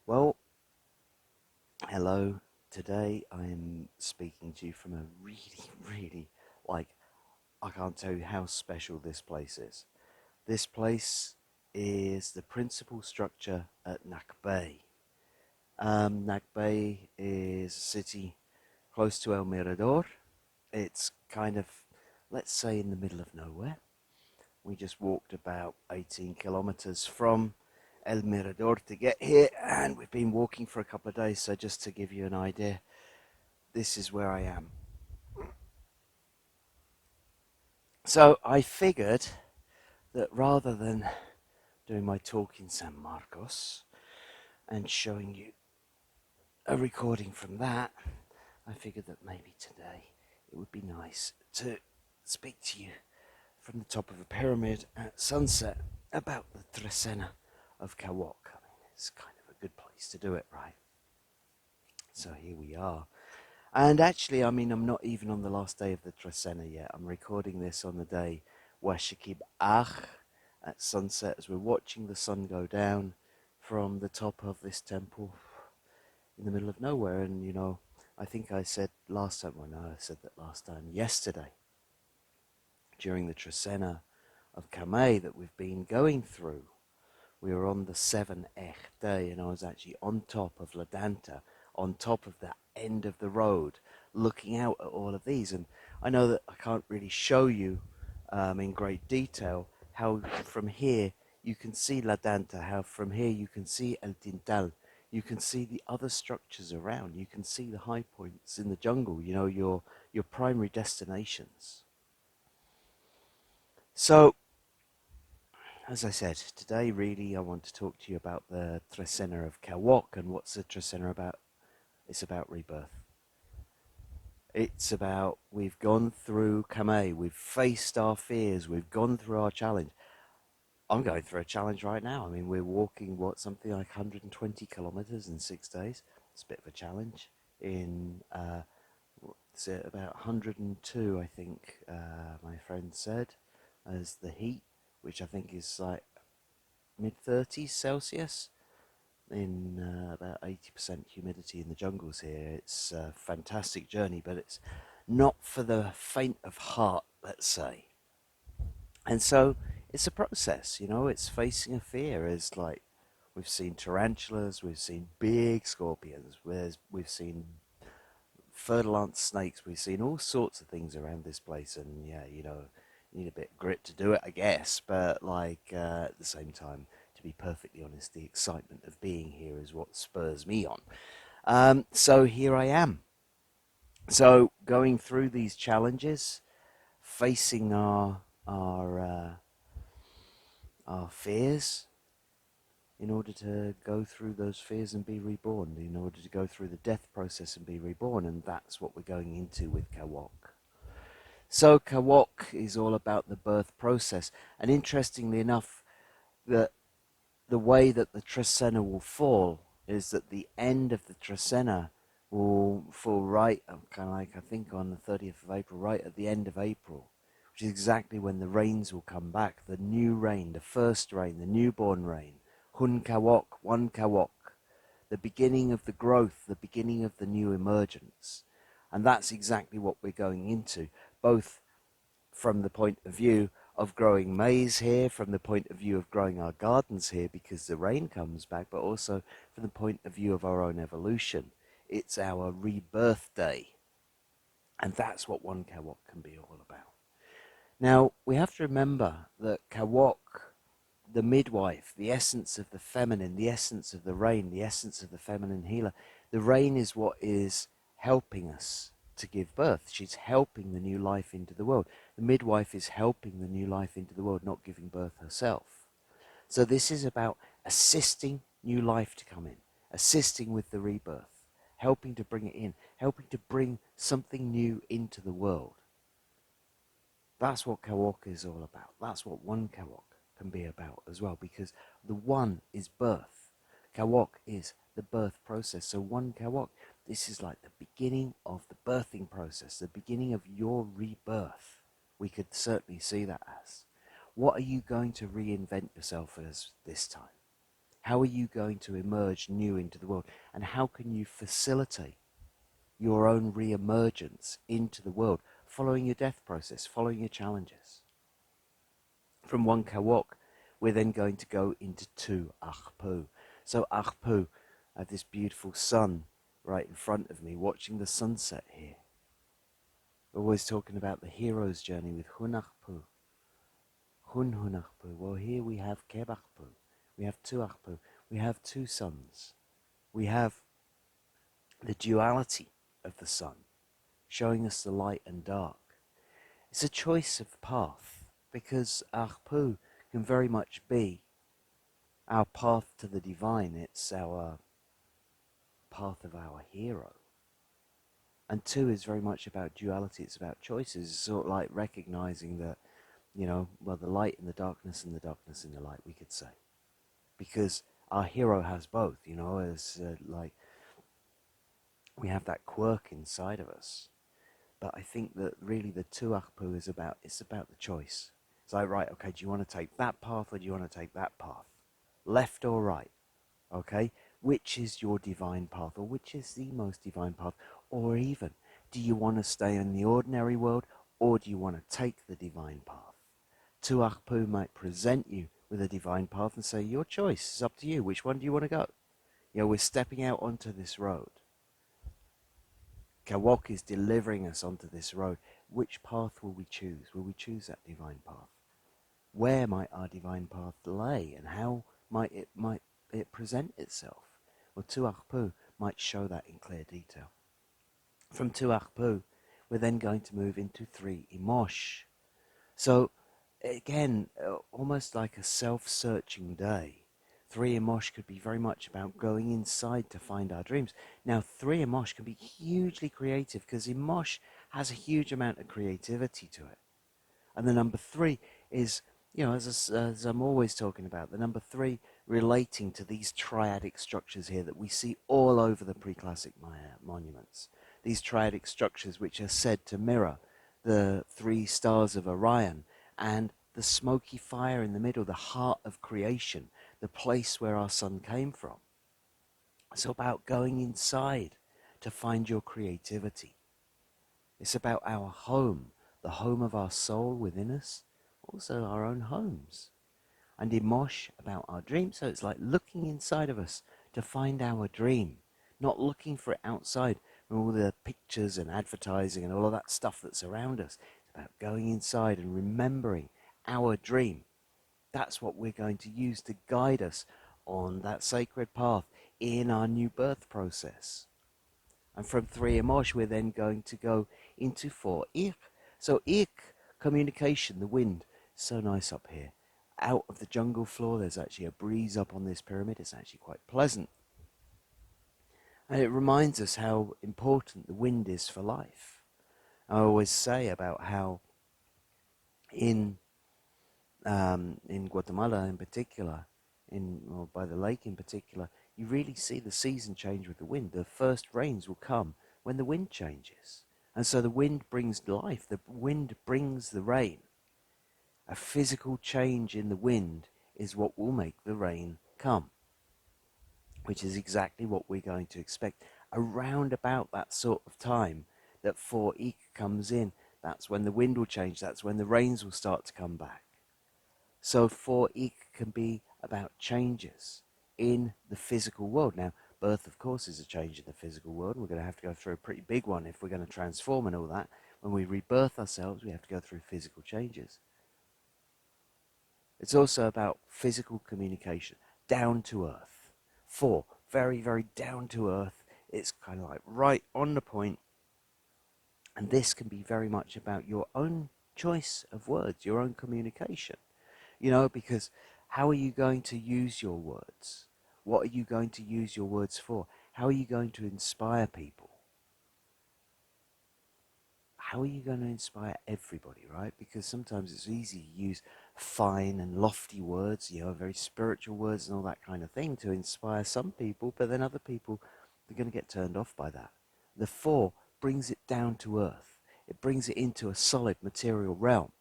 Well, hello. Today I am speaking to you from a really, like, I can't tell you how special this place is. This place is the principal structure at Nakbay. Nakbay is a city close to El Mirador. It's kind of, let's say, in the middle of nowhere. We just walked about 18 kilometers from El Mirador to get here, and we've been walking for a couple of days. So, just to give you an idea, this is where I am. So, I figured that rather than doing my talk in San Marcos and showing you a recording from that, I figured that maybe today it would be nice to speak to you from the top of a pyramid at sunset about the Trecena of Kawok. I mean, it's kind of a good place to do it, right? So here we are. And actually, I mean, I'm not even on the last day of the Trecena yet. I'm recording this on the day Aq'ab'al at sunset as we're watching the sun go down from the top of this temple in the middle of nowhere. And, I think I said last time, well, no, I said that last time, yesterday, during the Trecena of Kame that we've been going through. We were on the 7th day, and I was actually on top of La Danta, on top of the end of the road, looking out at all of these. And I know that I can't really show you in great detail how from here you can see La Danta, how from here you can see El Tintal, you can see the other structures around, you can see the high points in the jungle, your primary destinations. So, as I said, today really I want to talk to you about the Trecena of Kawok. And what's the Trecena about? It's about rebirth. It's about, we've gone through Kame, we've faced our fears, we've gone through our challenge. I'm going through a challenge right now. I mean, we're walking, something like 120 kilometers in 6 days. It's a bit of a challenge. In, what's it, about 102, I think, my friend said, as the heat, which I think is like mid-30s Celsius in about 80% humidity in the jungles here. It's a fantastic journey, but it's not for the faint of heart, let's say. And so it's a process, it's facing a fear. It's like we've seen tarantulas, we've seen big scorpions, we've seen fer-de-lance snakes, we've seen all sorts of things around this place. And yeah, you need a bit of grit to do it, I guess. But at the same time, to be perfectly honest, the excitement of being here is what spurs me on. So here I am. So going through these challenges, facing our fears, in order to go through those fears and be reborn, in order to go through the death process and be reborn, and that's what we're going into with Kawok. So Kawok is all about the birth process, and interestingly enough, the way that the Trecena will fall is that the end of the Trecena will fall right, kind of like I think on the 30th of April, right at the end of April, which is exactly when the rains will come back, the new rain, the first rain, the newborn rain, Hun Kawok, One Kawok, the beginning of the growth, the beginning of the new emergence. And that's exactly what we're going into, both from the point of view of growing maize here, from the point of view of growing our gardens here because the rain comes back, but also from the point of view of our own evolution. It's our rebirth day. And that's what one Kawok can be all about. Now, we have to remember that Kawok, the midwife, the essence of the feminine, the essence of the rain, the essence of the feminine healer, the rain is what is helping us to give birth. She's helping the new life into the world. The midwife is helping the new life into the world, not giving birth herself. So this is about assisting new life to come in, assisting with the rebirth, helping to bring it in, helping to bring something new into the world. That's what Kawok is all about. That's what one Kawok can be about as well, because the one is birth. Kawok is the birth process. So one Kawok, this is like the beginning of the birthing process, the beginning of your rebirth. We could certainly see that as. What are you going to reinvent yourself as this time? How are you going to emerge new into the world? And how can you facilitate your own re-emergence into the world, following your death process, following your challenges? From one Kawok, we're then going to go into two Ajpu. So Ajpu, I have this beautiful sun right in front of me, watching the sunset here. We're always talking about the hero's journey with Hun Ajpu. Hun Ajpu. Well, here we have Keb Ajpu. We have two Ajpu. We have two suns. We have the duality of the sun, showing us the light and dark. It's a choice of path, because Ajpu can very much be our path to the divine. It's our path of our hero. And two is very much about duality. It's about choices. It's sort of like recognizing that, well, the light and the darkness and the darkness and the light, we could say. Because our hero has both, as like we have that quirk inside of us. But I think that really the two Ajpu is about the choice. It's like, right, okay, do you want to take that path or do you want to take that path? Left or right? Okay? Which is your divine path, or which is the most divine path? Or even, do you want to stay in the ordinary world, or do you want to take the divine path? Two Ajpu might present you with a divine path and say, your choice, it's up to you. Which one do you want to go? We're stepping out onto this road. Kawok is delivering us onto this road. Which path will we choose? Will we choose that divine path? Where might our divine path lay, and how might it present itself? Well, two Ajpu might show that in clear detail. From two Ajpu, we're then going to move into three Imox. So, again, almost like a self-searching day. Three Imox could be very much about going inside to find our dreams. Now, three Imox can be hugely creative, because Imox has a huge amount of creativity to it. And the number three is, as I'm always talking about, the number three relating to these triadic structures here that we see all over the pre-classic Maya monuments. These triadic structures which are said to mirror the three stars of Orion and the smoky fire in the middle, the heart of creation, the place where our sun came from. It's about going inside to find your creativity. It's about our home, the home of our soul within us, also our own homes. And Imox about our dreams, so it's like looking inside of us to find our dream, not looking for it outside with all the pictures and advertising and all of that stuff that's around us. It's about going inside and remembering our dream. That's what we're going to use to guide us on that sacred path in our new birth process. And from three Imox, we're then going to go into four Ik. So Ik, communication, the wind. So nice up here. Out of the jungle floor, there's actually a breeze up on this pyramid. It's actually quite pleasant. And it reminds us how important the wind is for life. I always say about how in Guatemala in particular, by the lake in particular, you really see the season change with the wind. The first rains will come when the wind changes. And so the wind brings life. The wind brings the rain. A physical change in the wind is what will make the rain come, which is exactly what we're going to expect. Around about that sort of time that 4 Ik comes in, that's when the wind will change. That's when the rains will start to come back. So 4 Ik can be about changes in the physical world. Now, birth, of course, is a change in the physical world. We're going to have to go through a pretty big one if we're going to transform and all that. When we rebirth ourselves, we have to go through physical changes. It's also about physical communication, down to earth. 4, very, very down to earth. It's kind of like right on the point. And this can be very much about your own choice of words, your own communication. Because how are you going to use your words? What are you going to use your words for? How are you going to inspire people? How are you going to inspire everybody, right? Because sometimes it's easy to use fine and lofty words, very spiritual words and all that kind of thing to inspire some people, but then other people, they're going to get turned off by that. The 4 brings it down to earth. It brings it into a solid material realm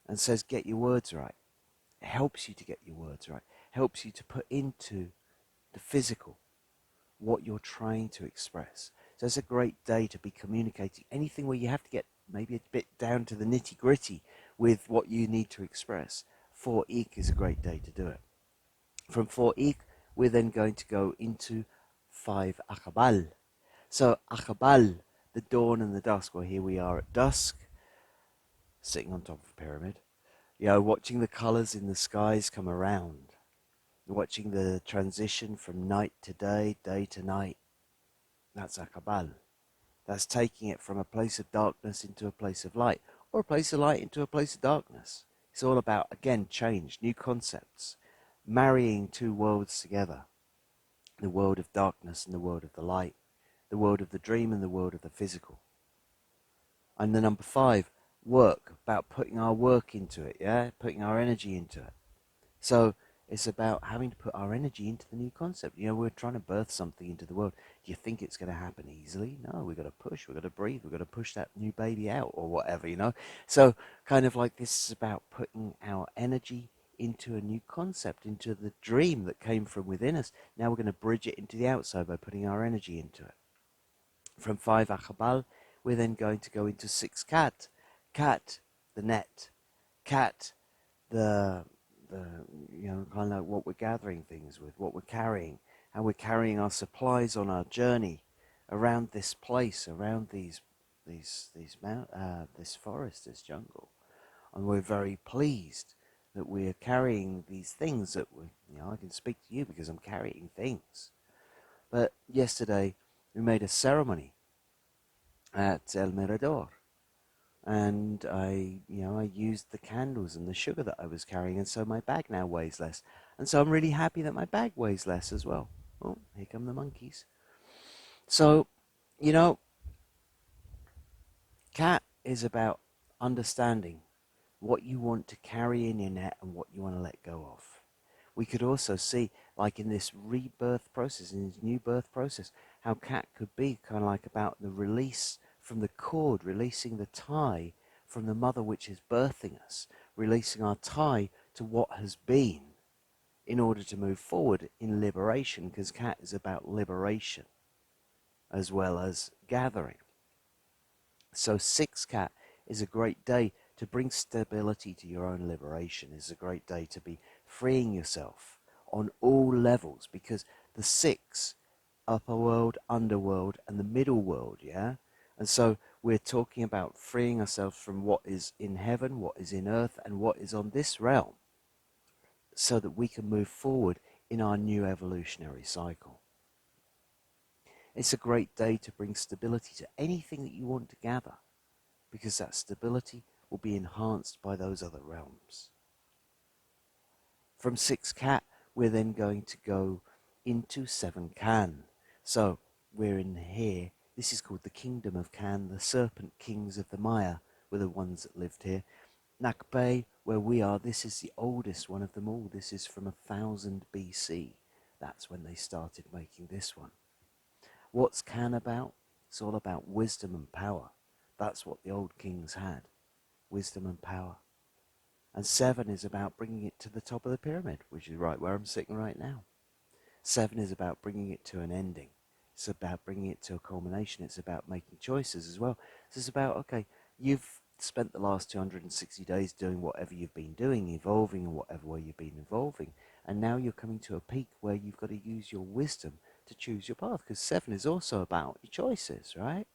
and says, get your words right. It helps you to get your words right. Helps you to put into the physical, what you're trying to express. So it's a great day to be communicating anything where you have to get maybe a bit down to the nitty gritty with what you need to express. 4 is a great day to do it. From 4 we're then going to go into 5 Aq'ab'al. So Aq'ab'al, the dawn and the dusk. Well, here we are at dusk, sitting on top of a pyramid. Watching the colours in the skies come around, watching the transition from night to day, day to night. That's Aq'ab'al. That's taking it from a place of darkness into a place of light, or a place of light into a place of darkness. It's all about, again, change, new concepts, marrying two worlds together. The world of darkness and the world of the light, the world of the dream and the world of the physical. And the number 5, work, about putting our work into it, putting our energy into it. So it's about having to put our energy into the new concept. We're trying to birth something into the world. Do you think it's going to happen easily? No, we've got to push, we've got to breathe, we've got to push that new baby out or whatever. So kind of like this is about putting our energy into a new concept, into the dream that came from within us. Now we're going to bridge it into the outside by putting our energy into it. From 5 Aq'ab'al, we're then going to go into 6 Kat. Kat, the net. Kat, the kind of like what we're gathering things with, what we're carrying, how we're carrying our supplies on our journey around this place, around this forest, this jungle. And we're very pleased that we're carrying these things that I can speak to you because I'm carrying things. But yesterday we made a ceremony at El Mirador, and I used the candles and the sugar that I was carrying, and so my bag now weighs less. And so I'm really happy that my bag weighs less as well. Oh, here come the monkeys. So, cat is about understanding what you want to carry in your net and what you want to let go of. We could also see, like in this rebirth process, in this new birth process, how cat could be kind of like about the release from the cord, releasing the tie from the mother which is birthing us, releasing our tie to what has been in order to move forward in liberation, because cat is about liberation as well as gathering. So 6 Cat is a great day to bring stability to your own liberation. It's a great day to be freeing yourself on all levels, because the 6, upper world, underworld, and the middle world, And so we're talking about freeing ourselves from what is in heaven, what is in earth, and what is on this realm, so that we can move forward in our new evolutionary cycle. It's a great day to bring stability to anything that you want to gather, because that stability will be enhanced by those other realms. From 6 Cat, we're then going to go into 7 Kan. So we're in here. This is called the Kingdom of Kan. The serpent kings of the Maya were the ones that lived here. Nakpe, where we are, this is the oldest one of them all. This is from 1000 BC. That's when they started making this one. What's Kan about? It's all about wisdom and power. That's what the old kings had, wisdom and power. And 7 is about bringing it to the top of the pyramid, which is right where I'm sitting right now. 7 is about bringing it to an ending. It's about bringing it to a culmination. It's about making choices as well. It's about, okay, you've spent the last 260 days doing whatever you've been doing, evolving in whatever way you've been evolving, and now you're coming to a peak where you've got to use your wisdom to choose your path, because 7 is also about your choices, right?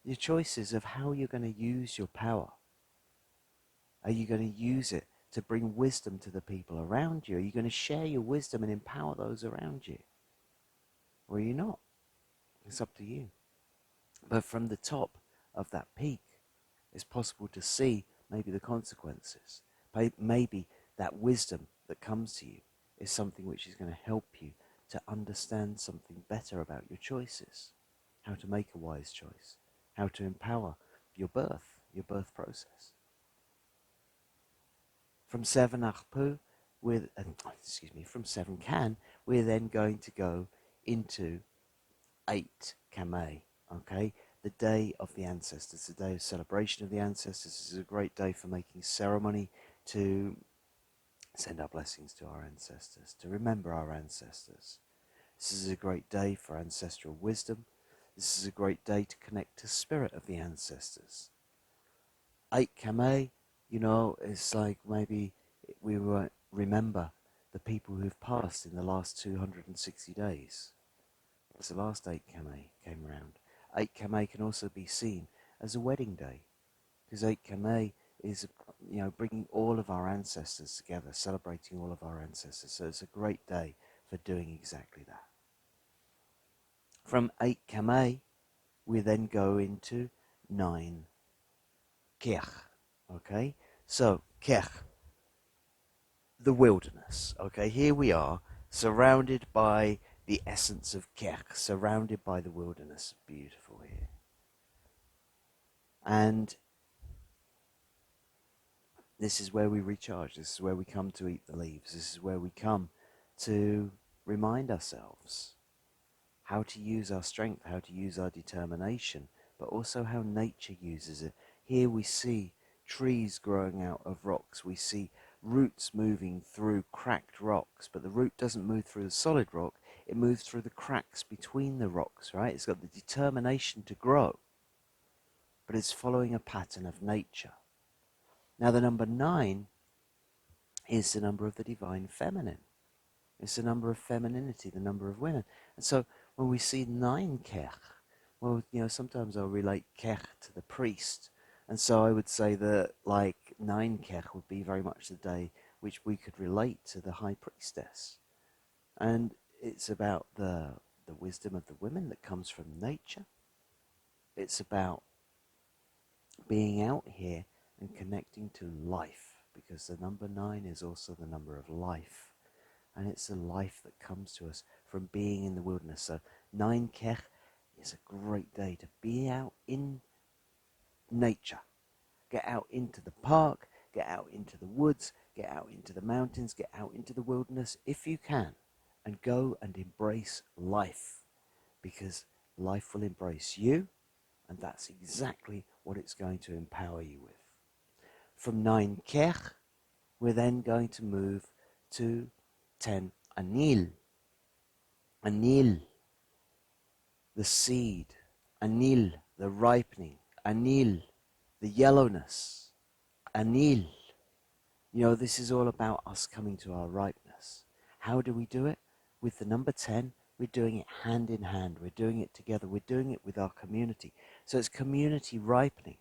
Your choices of how you're going to use your power. Are you going to use it to bring wisdom to the people around you? Are you going to share your wisdom and empower those around you? Or are you not? It's up to you. But from the top of that peak, it's possible to see maybe the consequences. Maybe that wisdom that comes to you is something which is going to help you to understand something better about your choices, how to make a wise choice, how to empower your birth process. From 7 Ajpu, from 7 Kan, we're then going to go into 8 Kame, okay? The day of the ancestors, the day of celebration of the ancestors. This is a great day for making ceremony to send our blessings to our ancestors, to remember our ancestors, This is a great day for ancestral wisdom. This is a great day to connect to spirit of the ancestors. 8 Kame, it's like maybe we won't remember the people who've passed in the last 260 days. As the last 8 Kame came around. 8 Kame can also be seen as a wedding day, because 8 Kame is, bringing all of our ancestors together, celebrating all of our ancestors. So it's a great day for doing exactly that. From 8 Kame, we then go into 9 Kech. Okay? So, Kech, the wilderness. Okay, here we are, surrounded by the essence of Kech, surrounded by the wilderness. Beautiful here. And this is where we recharge. This is where we come to eat the leaves. This is where we come to remind ourselves how to use our strength, how to use our determination, but also how nature uses it. Here we see trees growing out of rocks. We see roots moving through cracked rocks, but the root doesn't move through the solid rock. It moves through the cracks between the rocks, right? It's got the determination to grow, but it's following a pattern of nature. Now, the number 9 is the number of the divine feminine. It's the number of femininity, the number of women. And so when we see 9 Kech, well, sometimes I'll relate Kech to the priest. And so I would say that, like, 9 Kech would be very much the day which we could relate to the high priestess. And it's about the wisdom of the women that comes from nature. It's about being out here and connecting to life, because the number 9 is also the number of life. And it's the life that comes to us from being in the wilderness. So 9 Kech is a great day to be out in nature. Get out into the park, get out into the woods, get out into the mountains, get out into the wilderness if you can, and go and embrace life, because life will embrace you, and that's exactly what it's going to empower you with. From 9 Kech, we're then going to move to 10 Anil. Anil, the seed. Anil, the ripening. Anil, the yellowness. Anil. This is all about us coming to our ripeness. How do we do it? With the number 10, we're doing it hand in hand. We're doing it together. We're doing it with our community. So it's community ripening.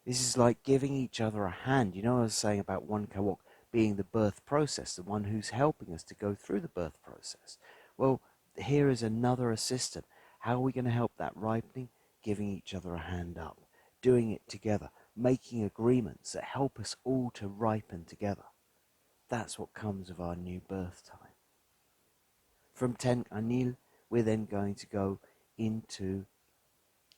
This is like giving each other a hand. I was saying about one Kawok being the birth process, the one who's helping us to go through the birth process. Well, here is another assistant. How are we going to help that ripening? Giving each other a hand up, doing it together, making agreements that help us all to ripen together. That's what comes of our new birth time. From 10 Anil, we're then going to go into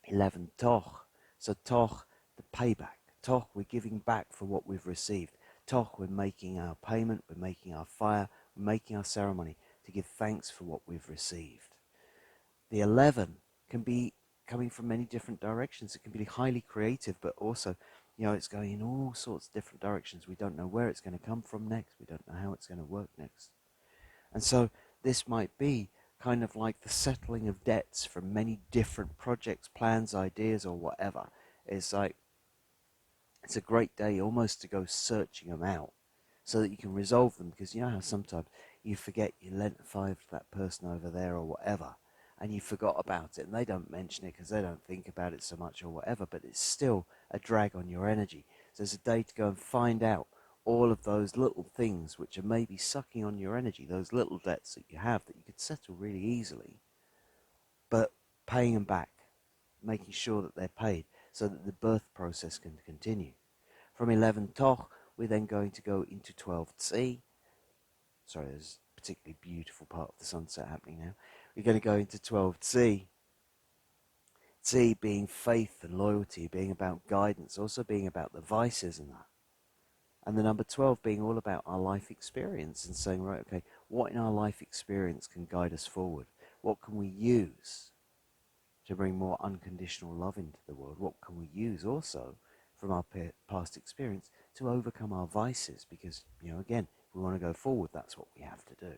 11 Toch. So Toch, the payback. Toch, we're giving back for what we've received. Toch, we're making our payment, we're making our fire, we're making our ceremony to give thanks for what we've received. The 11 can be coming from many different directions. It can be highly creative, but also, it's going in all sorts of different directions. We don't know where it's going to come from next. We don't know how it's going to work next. And so this might be kind of like the settling of debts from many different projects, plans, ideas, or whatever. It's like, it's a great day almost to go searching them out so that you can resolve them, because you know how sometimes you forget you lent 5 to that person over there or whatever, and you forgot about it, and they don't mention it because they don't think about it so much or whatever, but it's still a drag on your energy. So it's a day to go and find out all of those little things which are maybe sucking on your energy, those little debts that you have that you could settle really easily, but paying them back, making sure that they're paid so that the birth process can continue. From 11 Toch, we're then going to go into 12 Tz'i. Sorry, there's a particularly beautiful part of the sunset happening now. We're going to go into 12 Tz'i. Tz'i being faith and loyalty, being about guidance, also being about the vices and that. And the number 12 being all about our life experience and saying, right, okay, what in our life experience can guide us forward? What can we use to bring more unconditional love into the world? What can we use also from our past experience to overcome our vices? Because, again, if we want to go forward, that's what we have to do.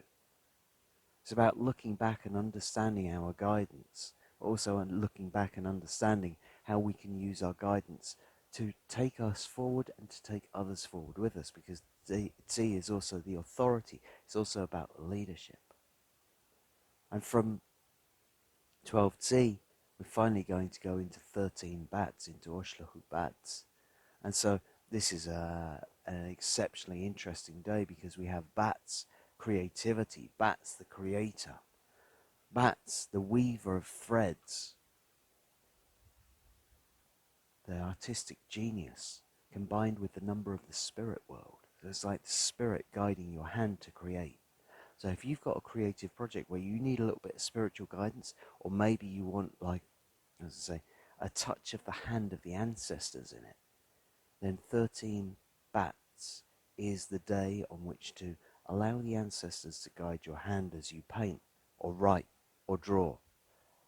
It's about looking back and understanding our guidance, also looking back and understanding how we can use our guidance to take us forward and to take others forward with us, because Tz'i is also the authority. It's also about leadership. And from 12 Tz'i, we're finally going to go into 13 bats, into Oshlahu bats. And so this is an exceptionally interesting day, because we have bats, creativity, bats, the creator, bats, the weaver of threads, the artistic genius, combined with the number of the spirit world. So it's like the spirit guiding your hand to create. So if you've got a creative project where you need a little bit of spiritual guidance, or maybe you want, like, as I say, a touch of the hand of the ancestors in it, then 13 bats is the day on which to allow the ancestors to guide your hand as you paint, or write, or draw.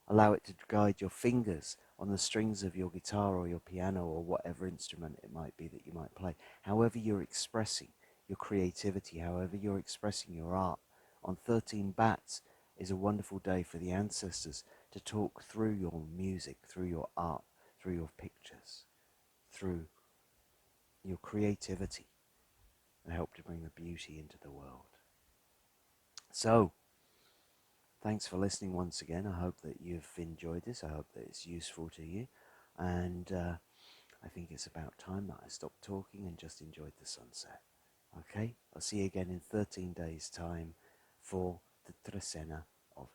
Allow it to guide your fingers on the strings of your guitar or your piano or whatever instrument it might be that you might play. However you're expressing your creativity, however you're expressing your art, on 13 bats is a wonderful day for the ancestors to talk through your music, through your art, through your pictures, through your creativity, and help to bring the beauty into the world. So, thanks for listening once again. I hope that you've enjoyed this. I hope that it's useful to you. And I think it's about time that I stopped talking and just enjoyed the sunset. Okay? I'll see you again in 13 days' time for the Trecena of